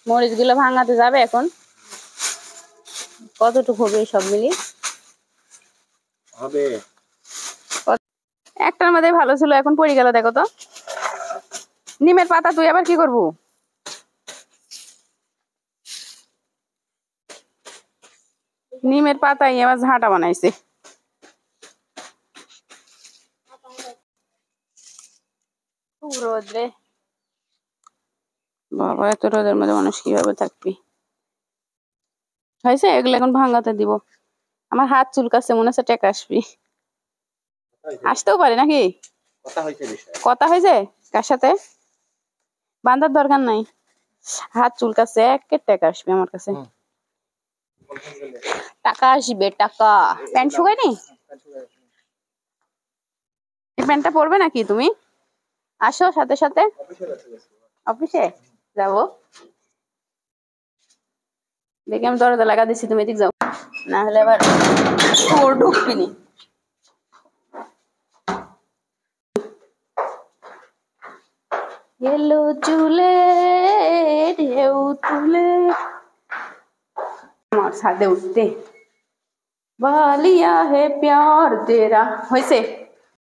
মরিচ গুলো ভাঙাতে যাবে এখন। কতটুকু হবে সব মিলিয়ে? হবে একটার মধ্যে ভালো ছিল, এখন পড়ে গেল। দেখো তো, নিমের পাতা তুই আবার কি করবো? নিমের পাতাই আবার ঝাঁটা বানাইছে। রোদরে বাবা, এত রোদের মধ্যে মানুষ কিভাবে থাকবি? হয়েছে, এগুলো এখন ভাঙাতে দিব। আমার হাত চুলকাচ্ছে, মনে হচ্ছে টেক আসবি। আসতেও পারে নাকি? কথা হয়েছে কার সাথে? বান্ধার দরকার নাই, হাত চুলকাচ্ছে, একে টেক আসবে আমার কাছে। টাকা আসবে, টাকা। প্যান্ট শুকায়নি? এই প্যান্টটা পরবে নাকি তুমি? আসো সাথে সাথে। অফিসে যাবো, দেখি আমি দরজা লাগা দিচ্ছি, তুমি এদিক যাও, না হলে আবার চোর ঢুকবিনি। এলো চুলে ঢেউ তুলে আমার ছাদে উঠতে, বালিয়া হে প্যার তেরা। হয়েছে?